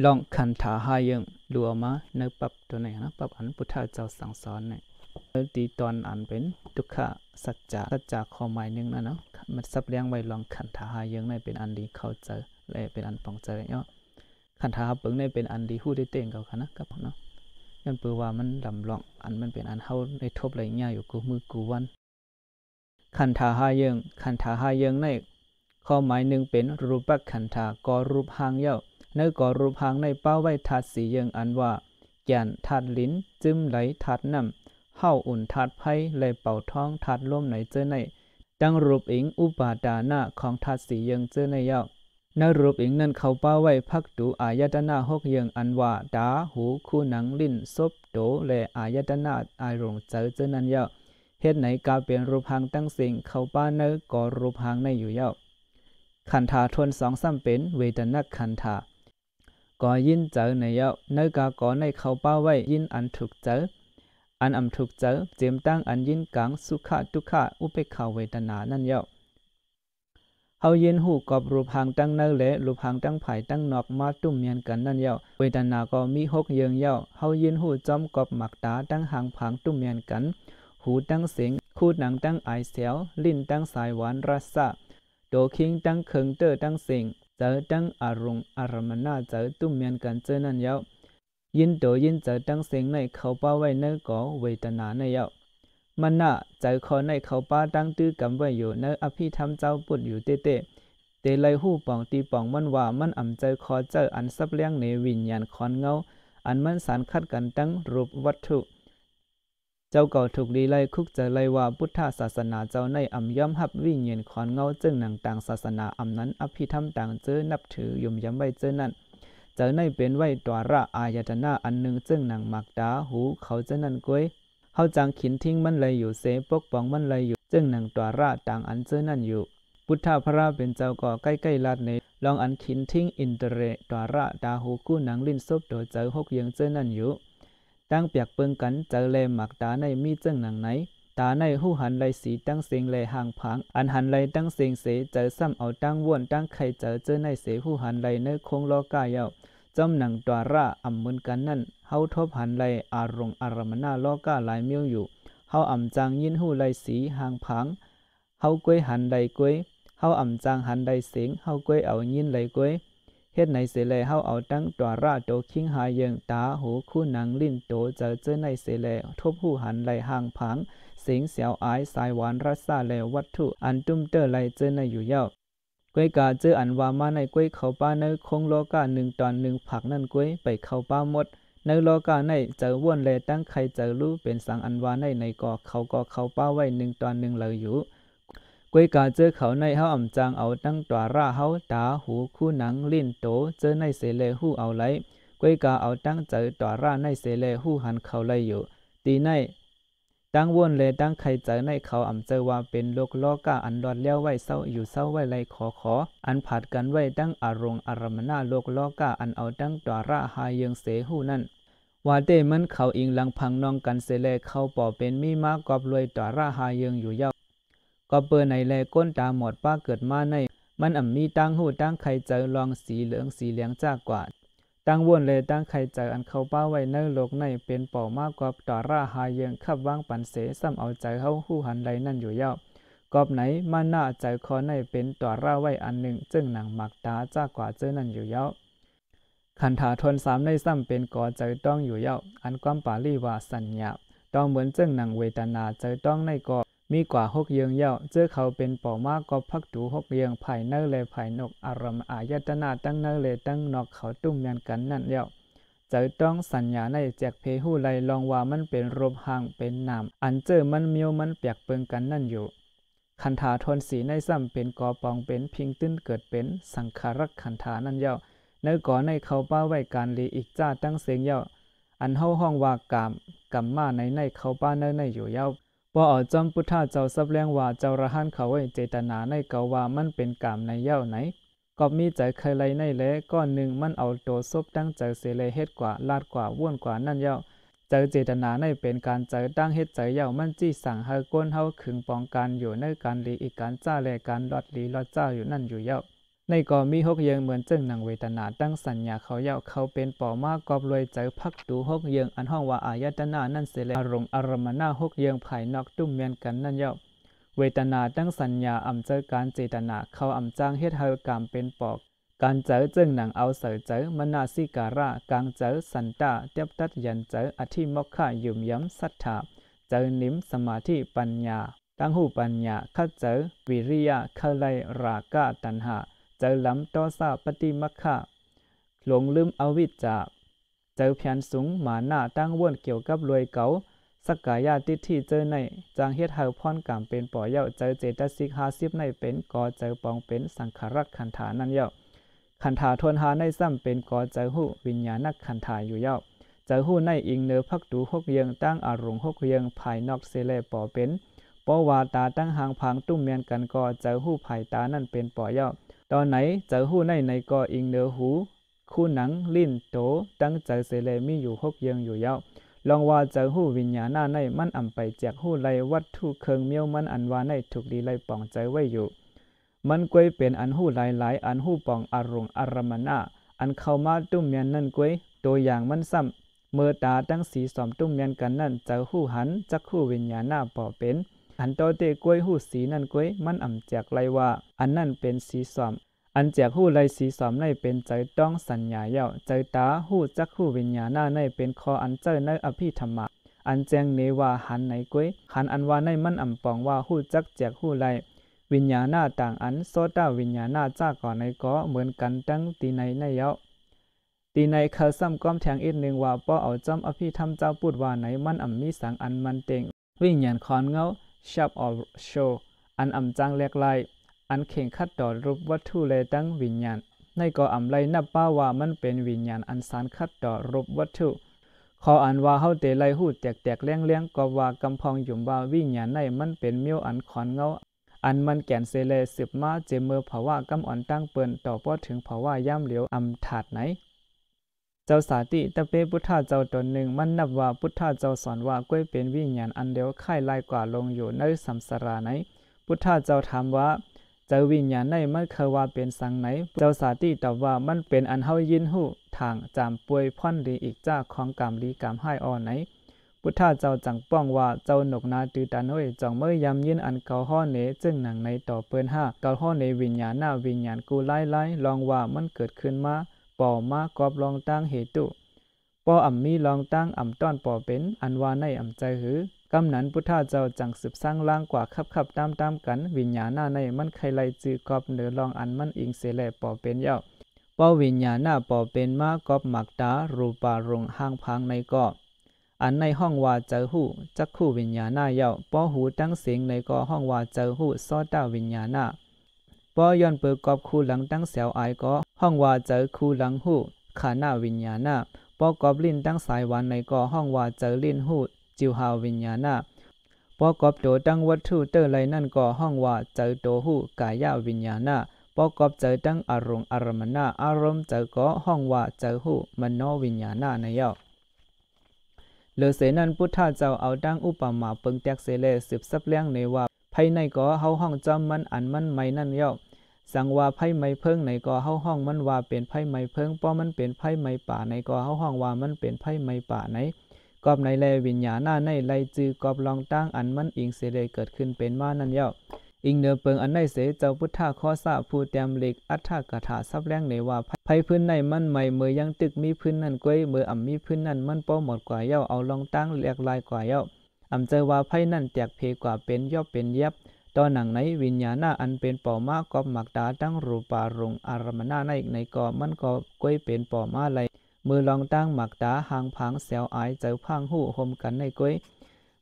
ลองคันถาหายังดูออกมาในปรับตัวไหนนะปรับอันพุทธเจ้าสั่งสอนเนี่ยตีตอนอันเป็นทุกขะสัจจะความหมายหนึ่งนะเนาะมันซับเลี้ยงไว้ลองคันถาหายังในเป็นอันดีเข้าใจและเป็นอันปองใจเนาะคันถาเปิงในเป็นอันดีหู้ได้เต่งเขาค่ะนะครับเนาะยันเปือว่ามันลำลองอันมันเป็นอันเฮาในทบไรเงี้ยอยู่กูมือกูวันคันถาหายังในข้อหมายหนึ่งเป็นรูปขันธาก็รูปหางเย้าในก่อรูปหางในเป้าไว้ธาตุสียังอันว่าแก่นธาตุลิ้นจึมไหลธาตุน้ำเฮาอุ่นธาตุไผ่เลยเป่าท้องธาตุลมไหนเจอในดังรูปอิงอุปาดานะของธาตุสียังเจอในเย้าในรูปอิงนั้นเขาเป้าไว้พักดูอายตนะหกยังอันว่าตาหูคู่หนังลิ้นซบโตและอายตนะอารมณ์เจอนั้นเย้าเฮ็ดไหนกาเป็นรูปหางตั้งสิ่งเขาป้าเนื้อก่อรูปหางในอยู่เย้าขันธาทวน2-3เป็นเวทนาขันธาก่อยินเจอในเย้าเนื้อกาก่อในเขาป้าไว้ยินอันถูกเจออันอำถูกเจอเจียมตั้งอันยินกังสุขะทุกขะอุเบกขาเวทนานั่นเย้าเฮายินหูกอบรูปหางตั้งเนื้อและรูปหางตั้งไผ่ตั้งนอกมาตุ้มเมียนกันนั่นเย้าเวทนาก็มี6เยืองเย้าเฮายินหูจอมกอบหมักตาตั้งหางผางตุ้มเมียนกันหูตั้งเสียงคูดหนังตั้งไอเสียวลิ้นตั้งสายหวานรสะโดคิงตั้งเคิงเตอตั้งเสียงเจอตั้งอารมณาเจอตุ้มเมียนกันเจอนั่นเย้ายินโตยินเจอตั้งเสียงในเขาป้าไว้เนื้อก่อเวทนาในเย้ามันน่ะเจอคอในเขาป้าตั้งตื้อกำไว้อยู่เนื้ออภิธรรมเจ้าปุดอยู่เต้เตไลหู้ป่องตีป่องมันว่ามันอ่ำเจอคอเจออันซับเลี้ยงในวิญญาณคอนเงาอันมันสารคัดกันตั้งรูปวัตถุเจ้าเก่าถูกลีไลคุกเจอไลว่าพุทธศาสนาเจ้าในอ่ำย่อมหับวิญญาณคอนเงาจึงหนังต่างศาสนาอ่ำนั้นอภิธรรมต่างเจอนับถือยุ่มย้ำไว้เจอนั่นเจอในเป็นไว้ตัวระอายตนะอันหนึ่งจึงหนังหมักตาหูเขาเจอนั่นก้วยเฮาจางขินทิ้งมันเลยอยู่เสปกป้องมันเลยอยู่จึงหนังตัวระต่างอันเจอนั่นอยู่พุทธพระเป็นเจ้าก็ใกล้ๆลาดในลองอันขินทิ้งอินเตเรตัวระตาหูกู้หนังลิ้นซบโดเจอ6ยังเจอนั่นอยู่ตั้งเปียกเปิงกันเจอแลหมักตาในมีเจ้งหนังไหนตาในหูหันไหลสีตั้งเสียงแลห่างผางอันหันไหลตั้งเสียงเสเจอซ้ำเอาตั้งว่วนตั้งไข่เจอในเสหูหันไหลในคงโลกาเยาจอมหนังตัวระอ่ำเหมือนกันนั่นเฮาทบหันไหลอารมณาโลกาหลายเมียวอยู่เฮาอ่ำจางยินหูไหลสีห่างผางเฮากวยหันไหลกวยเฮาอ่ำจางหันไหลเสียงเฮากวยเอายินไหลกวยเฮ็ดไหนเสแลเฮาเอาตั้งตัวระโตคิงหายังตาหูคู่หนังลิ้นโตเจอในเสแลทบหูหันไหลห่างผางเสียงเสียวอายสายหวานรัสซาแลวัตถุอันตุ้มเตอไหลเจอในอยู่เย้ากวยกาเจออันว่ามาในกวยเขาป้าในคงโลกา1 ตอน 1ผักนั่นกวยไปเข้าป้าหมดในโลกาในเจอว่นแลตั้งใครเจอรู้เป็นสังอันว่าในก่อเขาก็เข้าป้าไว้1 ตอน 1เลยอยู่กวยกาเจอเขาในเฮาอ่ำจางเอาตั้งตัวระเฮาตาหูคู่หนังลิ้นโตเจอในเสเลหูเอาไหลกวยกาเอาตั้งเจอตัวระในเสเลหูหันเขาไหลอยู่ตีในตั้งว่นเลยตั้งใครเจอในเขาอ่ำเจอว่าเป็นโลกาอันรอดแล้วไว้เศร้าอยู่เศร้าไว้ไรขออันผัดกันไว้ตั้งอารมณาโลกาอันเอาตั้งตัวระหายังเสหูนั่นว่าเต้มันเขาอิงหลังพังนองกันเสเลเขาป่อเป็นมีมากกอบรวยตัวระหายังอยู่เย้าก็เปิดในแลก้นตาหมดป้าเกิดมาในมันมีตั้งหูตั้งไข่เจอลองสีเหลืองสีเหลืองจากกว่าตั้งวนเลยตั้งไข่เจออันเข้าป้าไว้ในโลกในเป็นเป่ามากกว่าต่อราหายังขับวางปันเสซ้ำเอาใจเฮาหูหันไรนั่นอยู่เย้ากอบไหนมาหน้าใจคอในเป็นต่อราไว้อันหนึ่งจึงหนังหมักตาจากกว่าเจอนั่นอยู่เย้าขันธาทน3ในซ้ำเป็นก่อใจต้องอยู่เย้าอันความปาลีว่าสัญญาต้องเหมือนจึงหนังเวทนาใจต้องในก่อมีกว่า6เยืองเย้าเจอเขาเป็นเป่ามากก็พักดู6เยืองภายเนอและภายนกอารมณ์อายตนะตั้งเนอและตั้งนอกเขาตุ้มยันกันนั่นเย้าเจอต้องสัญญาในแจกเพหูไลลองว่ามันเป็นรูปห่างเป็นนามอันเจอมันเมียวมันเปียกเปิงกันนั่นอยู่ขันธาทนสีในซ้ำเป็นกอปองเป็นพิงตื้นเกิดเป็นสังขารักขันธานั่นเย้าในก่อในเขาป้าไว้การลีอีกจ้าตั้งเสียงเย้าอันเฮาห้องว่ากามมาในเขาป้าในอยู่เย้าพอเอาจอมพุทธาเจ้าซับแรงว่าเจ้าระหันเขาไว้เจตนาในเกาว่ามันเป็นกามในเย้าไหนก็มีใจใครไรในแลก้อนหนึ่งมันเอาโตซบตั้งใจเสเลเฮ็ดกว่าลาดกว่าว่วนกว่านั่นเย้าใจเจตนาในเป็นการใจตั้งเฮ็ดใจเย้ามันจี้สั่งให้ก้นเฮาขึงป้องกันอยู่ในการลีอีกการจ้าและการลอดลีลอดเจ้าอยู่นั่นอยู่เย้า ในก็มี6เยิงเหมือนจึงหนังเวทนาตั้งสัญญาเขาเยาเขาเป็นป่อมากอบรวยเจอพักตู6เยิงอันห้องว่าอายตนะนั่นเสลอารมณ์อารมณะ6เยิงภายนอกตุ้มเมียนกันนั่นเยาเวทนาตั้งสัญญาอำเจอการเจตนาเขาอำจ้างเฮ็ดเฮากรรมเป็นปอกการเจอจึงหนังเอาเสอเจอมนาสิการะกางเจอสันตาเตียบตัดยันเจออธิมกขะยุ่มย้ำศรัทธาเจอนิมสมาธิปัญญาตั้งหูปัญญาคัดเจอวิริยะเคไลราคะตัณหาเจอล้ำต่อซาปฏิมัคคะหลงลืมอวิชชาเจอเพียนสูงหมาหน้าตั้งวนเกี่ยวกับรวยเก่าสักกายาติที่เจอในจางเฮ็ดเฮาพรกรรมเป็นป่อเย้าเจอเจตสิก50ในเป็นก่อเจอปองเป็นสังขารขันธานั่นเย้าขันธาทวนหาในซ้ำเป็นก่อเจอหูวิญญาณขันธาอยู่เย้าเจอหูในอิงเนื้อพักดู6เยิงตั้งอารมณ์6เยิงภายนอกเสเลป่อเป็นปอวาตาตั้งหางพังตุ้มเมียนกันก่อเจอหูภายตานั่นเป็นป่อเย้าตอนไหนเจอหูในก็อิงเนื้อหูคู่หนังลิ้นโตตั้งเจอเสเลมีอยู่6เยิงอยู่เย้าลองว่าเจอหูวิญญาณในมันอำไปแจกหูไลวัตถุเคิงเมียวมันอันว่าในถูกดีไลป่องใจไว้อยู่มันกวยเป็นอันหูหลายอันหูป่องอารมณ์อารมณะอันเข้ามาตุ้มเมียนนั่นกวยตัวอย่างมันซ้ำเมื่อตาตั้งสีสอมตุ้มเมียนกันนั่นเจอหูหันจักหูวิญญาณป่อเป็นอันโตเตกวยหูสีนั่นกวยมันอำแจกไลว่าอันนั่นเป็นสีสอมอันแจกหูไลสีสอมในเป็นใจต้องสัญญาเย้าใจตาหูจักหูวิญญาณในเป็นคออันเจอในอภิธรรมะอันแจงเนว่าหันไหนกวยหันอันว่าในมันอำปองว่าหูจักแจกหูไลวิญญาณต่างอันโซตาวิญญาณจ้าก่อนในก็เหมือนกันตั้งตีในเย้าตีในเขาซ้ำก้อมแทงอีกหนึ่งว่าป้อเอาจอมอภิธรรมเจ้าพูดว่าไหนมันอำมีสังอันมันเต็งวิญญาณคอนเงาชับออโชอันอำจังเล็กไลอันเข่งคัดต่อรูปวัตถุเลยตั้งวิญญาณในก็อำไลนับป้าว่ามันเป็นวิญญาณอันสารคัดต่อรูปวัตถุขออันว่าเฮาเตไลหูแตกเลี้ยงก็ว่ากำพองหยุ่มว่าวิญญาณในมันเป็นเมียวอันขอนเงาอันมันแก่นเซเลสืบมาเจเมอภาวะกำอ่อนตั้งเปิ้นต่อป้อถึงภาวะย่ำเหลียวอำถาดไหนเจ้าสาติตะเปพุทธาเจ้าตนหนึ่งมันนับว่าพุทธาเจ้าสอนว่าก้วยเป็นวิญญาณอันเดียวค่ายลายกว่าลงอยู่ในสัมสราไหนพุทธาเจ้าถามว่าเจ้าวิญญาณในมันเคยว่าเป็นสังไหนเจ้าสาติตอบว่ามันเป็นอันเฮายินหูทางจามป่วยพ่อนดีอีกจ้าของกรรมลีกรรมให้อ่อนไหนพุทธาเจ้าจังป้องว่าเจ้าหนกนาตือตาน้อยจ่องเมื่อยำยินอันเกาห้อเนจึงหนังในต่อเปิ้นห้าเกาห้อเนวิญญาณหน้าวิญญาณกูไล่ลองว่ามันเกิดขึ้นมาป่อมากอบลองตั้งเหตุป่ออ่ำมีลองตั้งอ่ำต้อนป่อเป็นอันว่าในอ่ำใจหือกำนั้นพุทธาเจ้าจังสืบสร้างล่างกว่าขับตามกันวิญญาณหน้าในมันใครไล่จือกอบเหนือลองอันมันอิงเสแลป่อเป็นเย้าป่อวิญญาณหน้าป่อเป็นมากอบหมักตารูปารงห้างพังในก็อันในห้องว่าเจอหูจักคู่วิญญาณหน้าเย้าป้อหูตั้งเสียงในก็ห้องว่าเจอหูซอต้าวิญญาณหน้าป้อย้อนเปิดกอบคู่หลังตั้งแสวอายก็ห้องว่าเจอคู่หลังหูขาหน้าวิญญาณหน้าป้อกอบลิ้นตั้งสายวันในก็ห้องว่าเจอลิ้นหูจิวหาวิญญาณหน้าป้อกอบโตตั้งวัตถุเตอร์ไรนั่นก็ห้องว่าเจอโตหูกายาวิญญาณหน้าป้อกอบเจอตั้งอารมณ์อารมณะอารมณ์เจอก็ห้องว่าเจอหูมโนวิญญาณหน้าในเย้าเลอเสนั้นพุทธาเจ้าเอาดังอุปมาเปิงแตกเสเลสืบซับเลี้ยงในว่าภายในก็เฮาห้องจอมมันอันมันไม่นั่นเย้าสังว่าไผ่ไม้เพิงในก็เฮาห้องมันว่าเป็นไผ่ไม้เพิงป้อมันเป็นไผ่ไม้ป่าในก็เฮาห้องว่ามันเป็นไผ่ไม้ป่าไหนกอบในแลวิญญาณหน้าในไลจือกอบลองตั้งอันมันอิงเสเลเกิดขึ้นเป็นมานั่นเย้าอิงเนอเปิงอันในเสเจ้าพุทธาข้อสะผู้แต้มเล็กอัฏฐกถาซับแรงในว่าไผพื้นในมันใหม่เมื่อยังตึกมีพื้นนั่นก้อยเมื่ออ่ำมีพื้นนั่นมันป้อหมดกว่าเย้าเอาลองตั้งแหลกลายกว่าเย้าอ่ำเจอว่าไผนั่นแตกเพกว่าเป็นย่อเป็นเย็บตอนหนังในวิญญาณอันเป็นป่อมากอบหมักตาตั้งรูปารงอารมณะในก็มันก็ก้อยเป็นป่อมาไหลมือลองตั้งหมักตาหางพังแสวอายเจอพังหูห่มกันในก้อย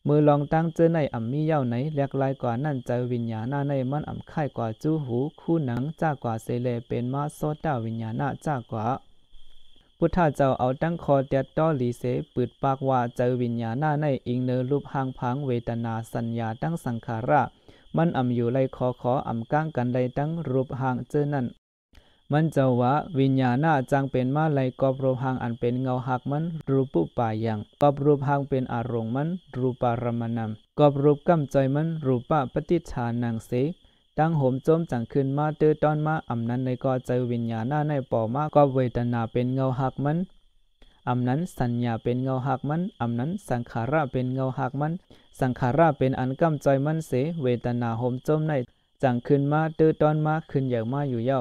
มือลองตั้งเจอในอ่ำมีเย้าไหนแหลกลายกว่านั่นเจอวิญญาณในมันอ่ำค่ายกว่าจู้หูคู่หนังจ้ากว่าเสเลเป็นมาโซดาวิญญาณจ้ากว่าพุทธาเจ้าเอาตั้งคอเตียต้อหลีเสปืดปากว่าเจอวิญญาณในอิงเนอรูปหางพังเวทนาสัญญาตั้งสังขาระมันอ่ำอยู่ไลขออ่ำก้างกันไลตั้งรูปหางเจอนั่นมันเจ้าว่าวิญญาณจังเป็นมาไลกอบรูปหางอันเป็นเงาหักมันรูปุปายังกอบรูปหางเป็นอารมณ์มันรูปารมณัมกอบรูปกำใจมันรูปะปฏิชานังเส ตั้งโหมโจมจังขึ้นมาตื้อตอนมาอำนั้นในก็เจอวิญญาณหน้าในป่อมาก็เวทนาเป็นเงาหักมันอำนั้นสัญญาเป็นเงาหักมันอำนั้นสังขาระเป็นเงาหักมันสังขาระเป็นอันกำจอยมันเสเวทนาโหมโจมในจังขึ้นมาตื้อตอนมาขึ้นอย่างมาอยู่เย้า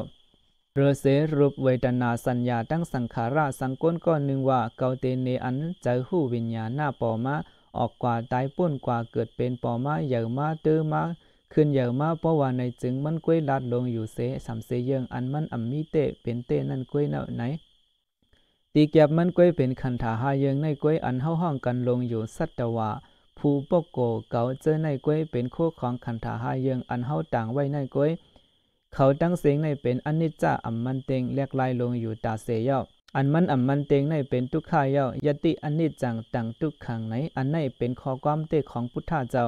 เรือเสรูปเวทนาสัญญาตั้งสังขาระสังก้นก็นึงว่าเกาเตเนอันเจอหู้วิญญาณหน้าป่อมาออกกว่าตายป่นกว่าเกิดเป็นป่อมาใหญ่มาตื้อมาขึ้นใหญ่มาเพราะว่าในจึงมันกล้วยลัดลงอยู่เสสำเสยงอันมันอ่ำมีเตเป็นเตนั่นกล้วยเนาไหนตีเก็บมันกล้วยเป็นขันธาหาเยงในกล้วยอันเฮาห้องกันลงอยู่สัตวะผู้ปกโกเก่าเจอในกล้วยเป็นคู่ของขันธาหาเยงอันเฮาต่างไว้ในกล้วยเขาตั้งเสียงในเป็นอนิจจาอัมมันเตงเรียกลายลงอยู่ตาเสยอันมันอัมมันเตงในเป็นทุกขายยติอนิจจังต่างทุกขังไหนอันในเป็นข้อความเตของพุทธเจ้า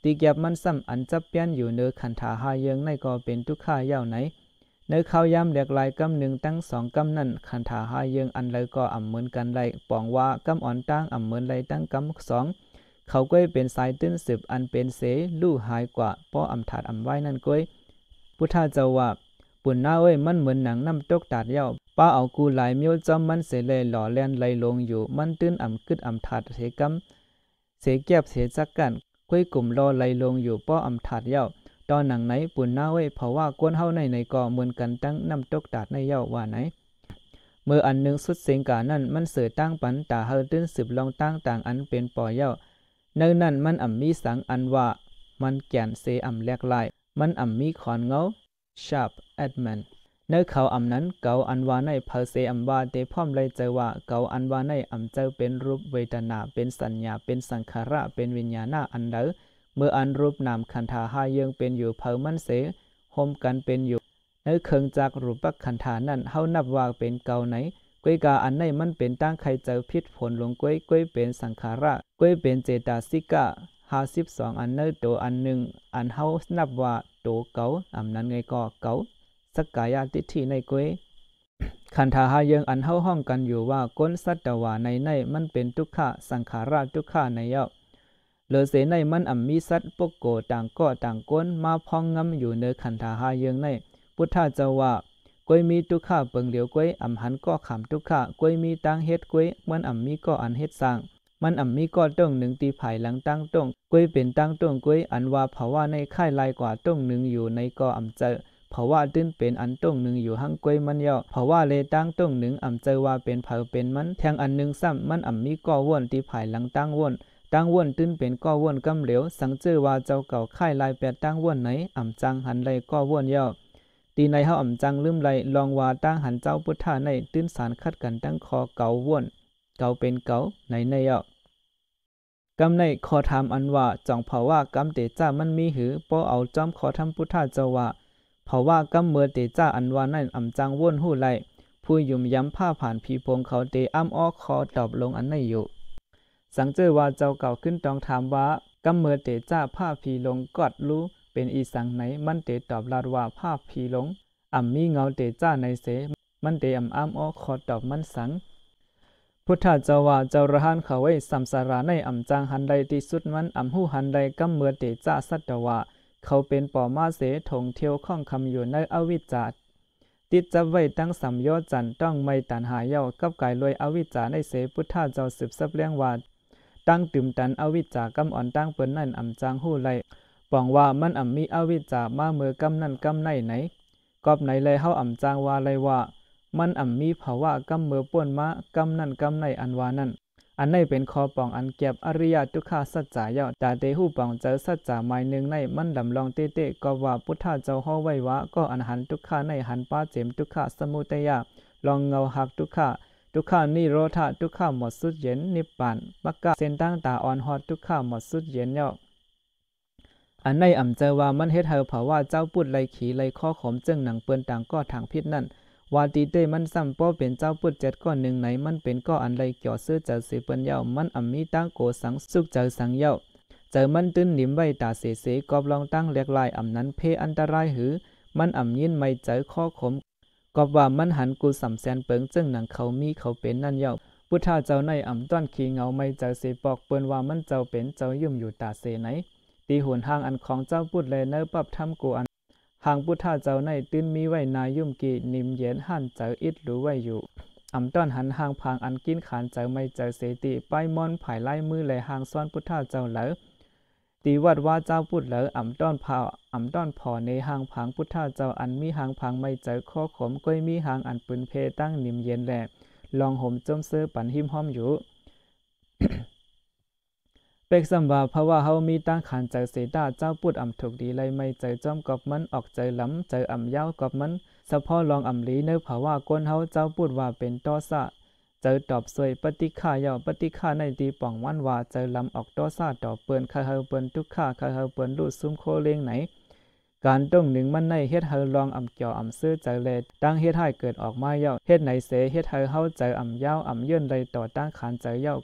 ตีเก็บมันซ้ำอันจับเปี้ยนอยู่เนื้อขันธาหาเยงในก็เป็นทุกขายไหนเนื้อข้าวยำเรียกลายกำหนึ่งตั้งสองกำนั่นขันธาหาเยงอันเลยก็อ่ำเหมือนกันไรปองว่ากำอ่อนตั้งอ่ำเหมือนไรตั้งกำสองเขาก็เป็นสายตื้นสืบอันเป็นเสลู่หายกว่าป้ออ่ำถาดอ่ำไว้นั่นก้อยพุทธเจ้าว่าปุ่นหน้าเอ้ยมันเหมือนหนังน้ำตกตาดเย้าป้าเอากูหลายเมียวจอมมันเสเลยหล่อแลนไหลลงอยู่มันตื้นอ่ำกึดอ่ำถาดเสกำเสเก็บเสจักกันก้อยกลุ่มรอไหลลงอยู่ป้ออ่ำถาดเย้าตอนหนังไหนปุ่นหน้าเอ้ยเพราะว่ากวนเฮาในก่อเหมือนกันตั้งน้ำตกตาดในเย้าว่าไหนเมื่ออันหนึ่งสุดเสียงกานั่นมันเสือตั้งปันตาเฮาตื้นสืบลองตั้งต่างอันเป็นป่อเย้าในนั้นมันอ่ำมีสังอันว่ามันแก่นเสอ่ำแหลกลายมันอ่ำมีขอนเงาsharp edman เนื้อเขาอำนั้นเกาอันว่าในเพอเซอัมวาเตพร้อมเลยเจอว่าเกาอันว่าในอำเจอเป็นรูปเวทนาเป็นสัญญาเป็นสังขารเป็นวิญญาณอันเดอเมื่ออันรูปนามขันธาหาเยิงเป็นอยู่เพอมันเสโฮมกันเป็นอยู่เนื้อเคิงจากรูปขันธานั้นเฮานับว่าเป็นเกาไหนก้วยกาอันในมันเป็นตั้งใครเจอพิษผลลงก้วยเป็นสังขารก้วยเป็นเจตสิกะ52อันเนื้อตัวอันหนึ่งอันเฮานับว่าโตเกาอำนั้นไงก็เกาสักกายติทิในกวยขันธาหาเยิงอันเฮาห้องกันอยู่ว่าก้นสัตวาในมันเป็นทุกขะสังขาราทุกขะในเย้าเหลือเสในมันอ่ำมีสัตปกโกต่างก็ต่างก้นมาพองงำอยู่เนื้อขันธาหาเยิงในพุทธเจ้าว่ากวยมีทุกขะเปิงเหลียวกวยอ่ำหันก็ขำทุกขะกวยมีตังเฮ็ดกวยมันอ่ำมีก็อันเฮ็ดสร้างมันอ่ำมีก็ต้องหนึ่งตีไผ่หลังตั้งต้งกวยเป็นตั้งต้งกวยอันว่าภาวะในค่ายลายกว่าต้งหนึ่งอยู่ในก็อ่ำเจอเพราะว่าตื้นเป็นอันต้งหนึ่งอยู่หั่งกวยมันเยาะเพราะว่าเลตั้งต้งหนึ่งอ่ำเจอว่าเป็นเผาเป็นมันแทงอันหนึ่งซ้ำมันอ่ำมีก็ว่นตีไผ่หลังตั้งว่นตั้งว่นตื้นเป็นก็ว่นกำเหลียวสังเจอว่าเจ้าเก่าค่ายลายแปดตั้งว่นไหนอ่ำจังหันไรก็ว่นเยาะตีในเฮาอ่ำจังลืมไรลองว่าตั้งหันเจ้าพุทธาในตื้นสารคัดกันตั้งคอเก่าว่นเก่าเป็นเก่าในเยาะกำในขอถามอันว่าจ่องเผาว่ากำเตจ้ามันมีหือป้อเอาจอมขอทำพุทธาเจ้าว่าเพราะว่ากำเมื่อเตจ้าอันว่านั่นอ่ำจังว่นหู้ไลผู้ยุ่มย้ำผ้าผ่านผีพงเขาเตอ้ำอ้อคอตอบลงอันในอยู่สังเจอว่าเจ้าเก่าขึ้นต้องถามว่ากำเมื่อเตจ้าผ้าผีลงกอดรู้เป็นอีสังไหนมันเตตอบลาดว่าผ้าผีลงอ่ำมีเงาเตจ้าในเสมันเตอ้ำอ้อคอตอบมันสังพุทธเจ้าว่าเจ้าระหันเขาไว้สัมสาราในอ่ำจังหันใดที่สุดมันอ่ำหูหันใดกำเมื่อเตจ้าสัตว่าเขาเป็นป่อมาเสถงเที่ยวข้องคำอยู่ในอวิจจาติดจับไว้ตั้งสัมยอจันต้องไม่ตันหาเย้ากับกายลอยอวิจจาในเสพุทธเจ้าสืบซับเลี้ยงว่าตั้งตื่มตันอวิจจากำอ่อนตั้งเปิ้นนั่นอ่ำจังหู้ไลปองว่ามันอ่ำมีอวิจจามาเมื่อกำนั่นกำไหนกอบไหนเลยเฮาอ่ำจังว่าเลยว่ามันอ่ำมีภาวะกำเมื่อป่วนมากำนั่นกำไหนอันว่านั่นอันในเป็นคอปองอันเก็บอริยทุกขาสัจจายตาเตหูปองเจอสัจจาหมายหนึ่งในมันดำลองเตก็ว่าพุทธเจ้าฮ้อไว้ว่าก็อันหันทุกขาในหันป้าเจมทุกขาสมุทัยลองเงาหักทุกขานิโรธาทุกขาหมดสุดเย็นนิพพานมักกะเส้นตั้งตาอ่อนฮอดทุกขาหมดสุดเย็นเนาะอันในอ่ำเจอว่ามันเฮ็ดเฮาเผาว่าเจ้าปุดไลขี่ไลข้อขมจึงหนังเปิ้นต่างก็ทางพิษนั่นวาตีเต้มันซ้ำป้อเป็นเจ้าปุด7ก้อนหนึ่งไหนมันเป็นก็อันไรเกี่ยวซื้อเจอสิเปิ้นเย้ามันอ่ำมีตั้งโกสังสุกเจอสังเย้าเจอมันตื้นหนิมไว้ตาเสกอบลองตั้งเรียกลายอ่ำนั้นเพอันตรายหือมันอ่ำยินไม่เจอข้อขมกอบว่ามันหันกูสำแสนเปิงจึงหนังเขามีเขาเป็นนั่นเย้าพุทธาเจ้าในอ่ำต้อนขี้เงาไม่เจอเสปอกเปิ้นว่ามันเจ้าเป็นเจ้ายุ่มอยู่ตาเสไหนตีหุ่นห่างอันของเจ้าปุดเลยเนอปับทำกูอัน หางพุทธาเจ้าในตื้นมีไว้นายุ่มกีนิมเย็นหันเจออิดหรือไว้อยู่ต้อนหันหางพางอันกินขานเจอไม่เจอเสติไปมอนไผ่ไล่มือเลยหางซ้อนพุทธาเจ้าเหลอตีวัดว่าเจ้าพุทธเหลอต้อนต้อนพอในหางพางพุทธาเจ้าอันมีหางพางไม่เจอข้อขมก้อยมีหางอันปืนเพตั้งนิมเย็นแหลลองห่มจมเสื้อปันหิมห้อมอยู่ เป็กสัมว่าเพราะว่าเฮามีตั้งขันเจอเสดาเจ้าพูดถูกดีเลยไม่เจอจอมกอบมันออกเจอล้ำเจอยาวกอบมันเฉพาะลองลีเนื้อเพราะว่าก้นเฮาเจ้าพูดว่าเป็นตอซะเจอตอบสวยปฏิฆาเยาปฏิฆาในตีป่องวันว่าเจอล้ำออกตอซะต่อเปิ้นคาเฮาเปิ้นทุกข้าคาเฮาเปิ้นรูดซุ่มโคเลงไหนการต้งหนึ่งมันในเฮ็ดเฮาลองเกี่ยวซื้อเจอเลตั้งเฮ็ดให้เกิดออกมาเยาเฮ็ดไหนเสเฮ็ดเฮาเจอยาวเยื่นเลยต่อตั้งขันเจอเยา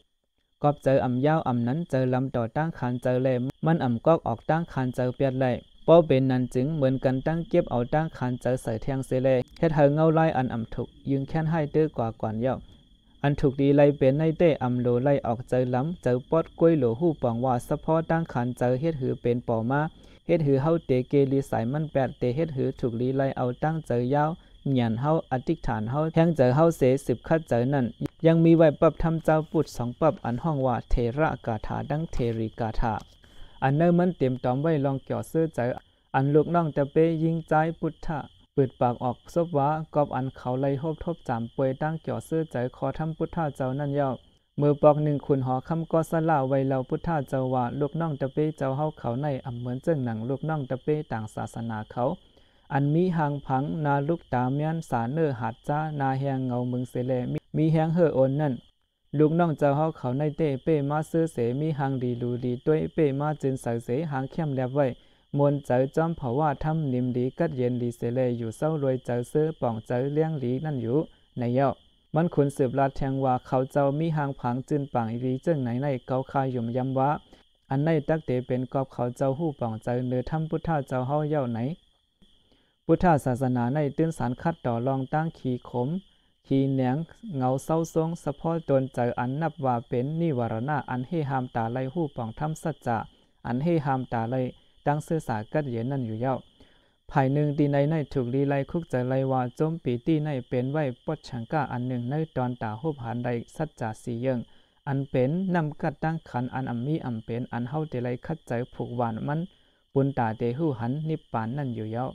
กอบเจอยาวนั้นเจอลำต่อตั้งขันเจอเลยมันกอกออกตั้งขันเจอเปียดเลยป้อเป็นนั้นจึงเหมือนกันตั้งเก็บเอาตั้งขันเจอใส่เทียงเสเลยเฮ็ดเฮาเงาไล่ถูกยึงแค้นให้ตื้อกว่าก่อนเยาถูกดีไล่เป็นในเต้โหลไล่ออกเจอลำเจอปอดกล้วยโหลหู้ปองว่าเฉพาะตั้งขันเจอเฮ็ดหือเป็นป่อมาเฮ็ดหือเฮาเตเกลีสายมันแปดเตเฮ็ดหือถูกลีไล่เอาตั้งเจอยาวเหยียนเฮาอธิษฐานเฮาแทงเจอเฮาเส10คัดเจอนั่นยังมีไว้ปรับทำเจ้าปุด2ปรับอันห้องว่าเทระกาถาดังเทริกาถาอันเนอมันเตรียมตอมไว้ลองเกี่ยวซื้อเจออันลูกน้องตะเปยิงใจพุทธะเปิดปากออกซบว่ากอบอันเขาไล่ทบจามป่วยตั้งเกี่ยวซื้อใจขอทำพุทธะเจ้านั่นเย้ามือปอก1คุณหอคำก็สลาไว้เราพุทธะเจ้าว่าลูกน้องตะเปเจ้าเฮาเขาในเหมือนเจิ้งหนังลูกน้องตะเปต่างศาสนาเขาอันมีหางพังนาลูกตาเมียนสาเนอหัดจ้านาแหงเงาเมืองเสเลมีแหงเฮอโอนนั่นลูกน้องเจ้าเฮาเขาในเต้เป้มาซื้อเสมีหางดีลูดีด้วยเป้มาจึนใส่เสหางเข้มแลบไว้มวนเจอจอมเพราะว่าทำนิมดีกัดเย็นดีเสเลอยู่เศร้ารวยเจอซื้อป่องเจอเลี้ยงหลีนั่นอยู่ในเยามันขุนสืบลาดแทงว่าเขาเจ้ามีหางผังจึนปังอีรีเจิ้งไหนในเกาคายุ่มยำว่าอันในตักเตเป็นกอบเขาเจ้าหู้ป่องเจอเนื้อทำพุทธะเจ้าเฮาเย้าไหนพุทธศาสนาในตื้นสารคัดต่อรองตั้งขีขมขีเหนียงเงาเศร้าทรงสะพอตนเจออันนับว่าเป็นนิวรณะอันให้หามตาไลหู้ป่องทำสัจจะอันให้หามตาไลตั้งเสื้อสากัดเย็นนั่นอยู่เย้าภายหนึ่งตีในถูกลีไลคุกใจไลว่าโจมปีตีในเป็นไว้ปดชังก้าอันหนึ่งในตอนตาหูผ่านใดสัจจะสีเยิงอันเป็นนำกัดตั้งขันอันมีเป็นอันเฮาเตไลคัดใจผูกหวานมันปุนตาเตหูหันนิปปานนั่นอยู่เย้า